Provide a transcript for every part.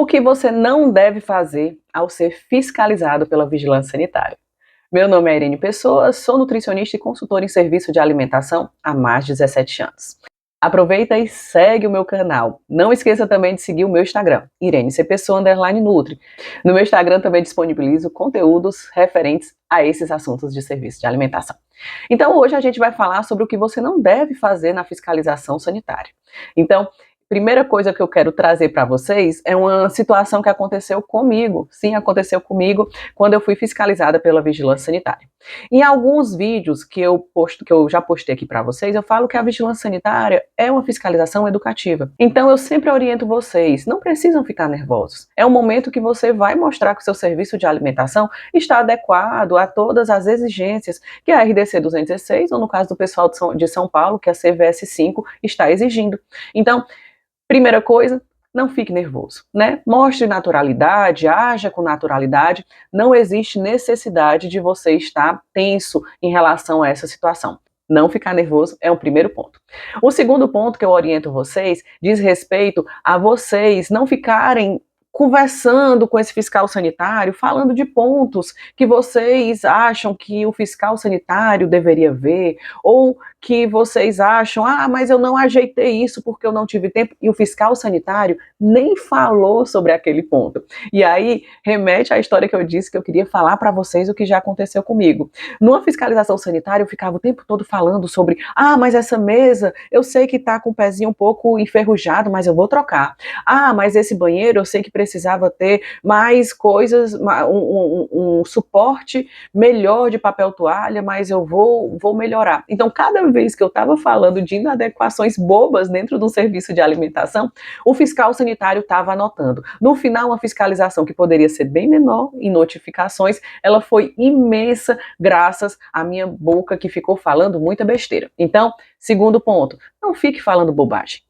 O que você não deve fazer ao ser fiscalizado pela vigilância sanitária. Meu nome é Irene Pessoa, sou nutricionista e consultora em serviço de alimentação há mais de 17 anos. Aproveita e segue o meu canal. Não esqueça também de seguir o meu Instagram, IreneCPessoa_Nutri. No meu Instagram também disponibilizo conteúdos referentes a esses assuntos de serviço de alimentação. Então hoje a gente vai falar sobre o que você não deve fazer na fiscalização sanitária. Então, primeira coisa que eu quero trazer para vocês é uma situação que aconteceu comigo. Sim, aconteceu comigo quando eu fui fiscalizada pela vigilância sanitária. Em alguns vídeos que eu já postei aqui para vocês, eu falo que a vigilância sanitária é uma fiscalização educativa. Então eu sempre oriento vocês, não precisam ficar nervosos. É um momento que você vai mostrar que o seu serviço de alimentação está adequado a todas as exigências que a RDC 216, ou no caso do pessoal de São Paulo, que a CVS 5 está exigindo. Então, primeira coisa, não fique nervoso, né? Mostre naturalidade, haja com naturalidade. Não existe necessidade de você estar tenso em relação a essa situação. Não ficar nervoso é um primeiro ponto. O segundo ponto que eu oriento vocês diz respeito a vocês não ficarem conversando com esse fiscal sanitário, falando de pontos que vocês acham que o fiscal sanitário deveria ver, ou que vocês acham, mas eu não ajeitei isso porque eu não tive tempo, e o fiscal sanitário nem falou sobre aquele ponto. E aí, remete à história que eu disse que eu queria falar para vocês o que já aconteceu comigo. Numa fiscalização sanitária, eu ficava o tempo todo falando sobre, mas essa mesa, eu sei que tá com o pezinho um pouco enferrujado, mas eu vou trocar. Mas esse banheiro, eu sei que precisava ter mais coisas, um suporte melhor de papel toalha, mas eu vou melhorar. Então, cada vez que eu estava falando de inadequações bobas dentro do serviço de alimentação, o fiscal sanitário estava anotando. No final, uma fiscalização que poderia ser bem menor em notificações, ela foi imensa graças à minha boca que ficou falando muita besteira. Então, segundo ponto, não fique falando bobagem.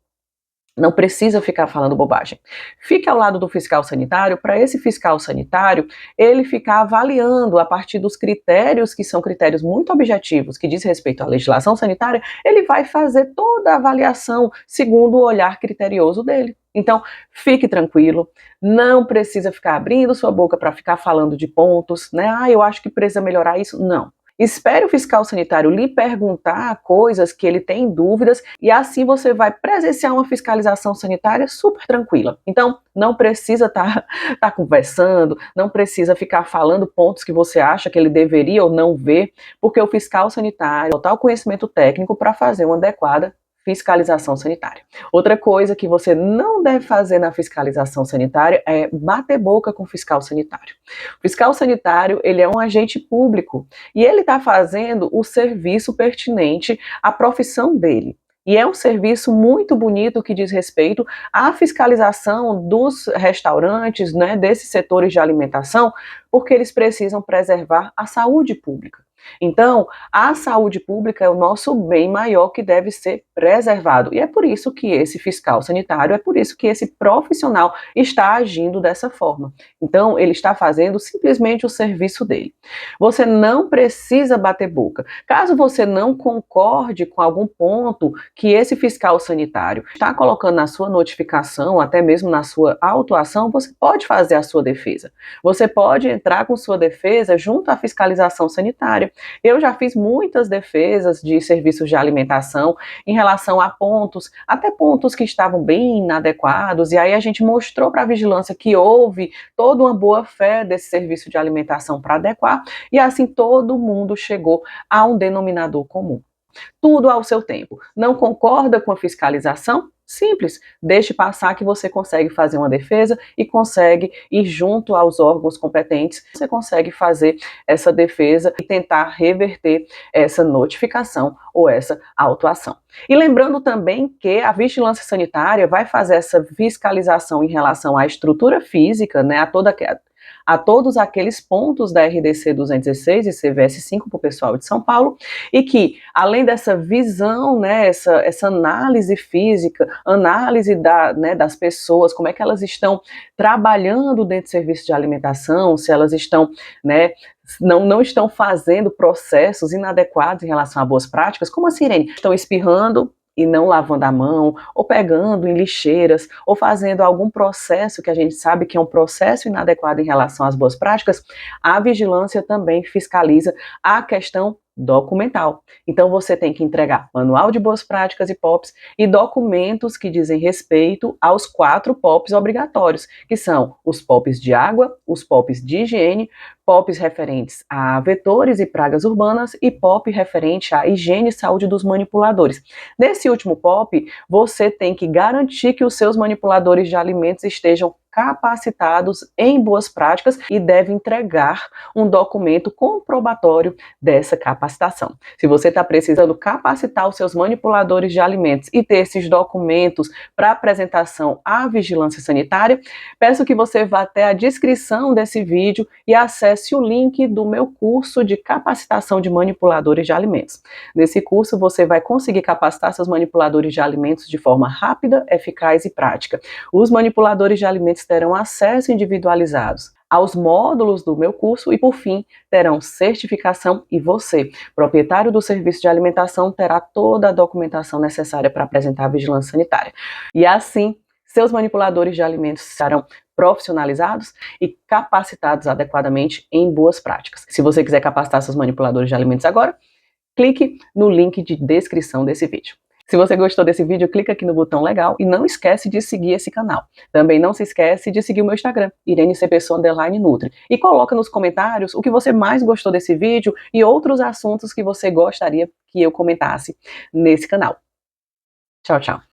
Não precisa ficar falando bobagem. Fique ao lado do fiscal sanitário, para esse fiscal sanitário, ele ficar avaliando a partir dos critérios, que são critérios muito objetivos, que diz respeito à legislação sanitária, ele vai fazer toda a avaliação segundo o olhar criterioso dele. Então, fique tranquilo, não precisa ficar abrindo sua boca para ficar falando de pontos, né? Eu acho que precisa melhorar isso. Não. Espere o fiscal sanitário lhe perguntar coisas que ele tem dúvidas e assim você vai presenciar uma fiscalização sanitária super tranquila. Então, não precisa estar conversando, não precisa ficar falando pontos que você acha que ele deveria ou não ver, porque o fiscal sanitário tem total conhecimento técnico para fazer uma adequada fiscalização sanitária. Outra coisa que você não deve fazer na fiscalização sanitária é bater boca com o fiscal sanitário. O fiscal sanitário, ele é um agente público e ele está fazendo o serviço pertinente à profissão dele. E é um serviço muito bonito que diz respeito à fiscalização dos restaurantes, né, desses setores de alimentação, porque eles precisam preservar a saúde pública. Então, a saúde pública é o nosso bem maior que deve ser preservado. E é por isso que esse fiscal sanitário, é por isso que esse profissional está agindo dessa forma. Então, ele está fazendo simplesmente o serviço dele. Você não precisa bater boca. Caso você não concorde com algum ponto que esse fiscal sanitário está colocando na sua notificação, até mesmo na sua autuação, você pode fazer a sua defesa. Você pode entrar com sua defesa junto à fiscalização sanitária. Eu já fiz muitas defesas de serviços de alimentação em relação a pontos, até pontos que estavam bem inadequados, e aí a gente mostrou para a vigilância que houve toda uma boa fé desse serviço de alimentação para adequar, e assim todo mundo chegou a um denominador comum. Tudo ao seu tempo. Não concorda com a fiscalização? Simples, deixe passar que você consegue fazer uma defesa e consegue ir junto aos órgãos competentes, você consegue fazer essa defesa e tentar reverter essa notificação ou essa autuação. E lembrando também que a vigilância sanitária vai fazer essa fiscalização em relação à estrutura física, né, a todos aqueles pontos da RDC 216 e CVS 5 para o pessoal de São Paulo, e que, além dessa visão, né, essa análise física, análise das pessoas, como é que elas estão trabalhando dentro do serviço de alimentação, se elas estão, né, não estão fazendo processos inadequados em relação a boas práticas, como assim, Irene? Estão espirrando e não lavando a mão, ou pegando em lixeiras, ou fazendo algum processo que a gente sabe que é um processo inadequado em relação às boas práticas, a vigilância também fiscaliza a questão documental. Então você tem que entregar manual de boas práticas e POPs e documentos que dizem respeito aos 4 POPs obrigatórios, que são os POPs de água, os POPs de higiene, POPs referentes a vetores e pragas urbanas e POP referente à higiene e saúde dos manipuladores. Nesse último POP, você tem que garantir que os seus manipuladores de alimentos estejam capacitados em boas práticas e deve entregar um documento comprobatório dessa capacitação. Se você está precisando capacitar os seus manipuladores de alimentos e ter esses documentos para apresentação à vigilância sanitária, peço que você vá até a descrição desse vídeo e acesse o link do meu curso de capacitação de manipuladores de alimentos. Nesse curso você vai conseguir capacitar seus manipuladores de alimentos de forma rápida, eficaz e prática. Os manipuladores de alimentos terão acesso individualizados aos módulos do meu curso e, por fim, terão certificação e você, proprietário do serviço de alimentação, terá toda a documentação necessária para apresentar a vigilância sanitária. E assim, seus manipuladores de alimentos serão profissionalizados e capacitados adequadamente em boas práticas. Se você quiser capacitar seus manipuladores de alimentos agora, clique no link de descrição desse vídeo. Se você gostou desse vídeo, clica aqui no botão legal e não esquece de seguir esse canal. Também não se esquece de seguir o meu Instagram, irenecpessoa_nutri. E coloca nos comentários o que você mais gostou desse vídeo e outros assuntos que você gostaria que eu comentasse nesse canal. Tchau, tchau.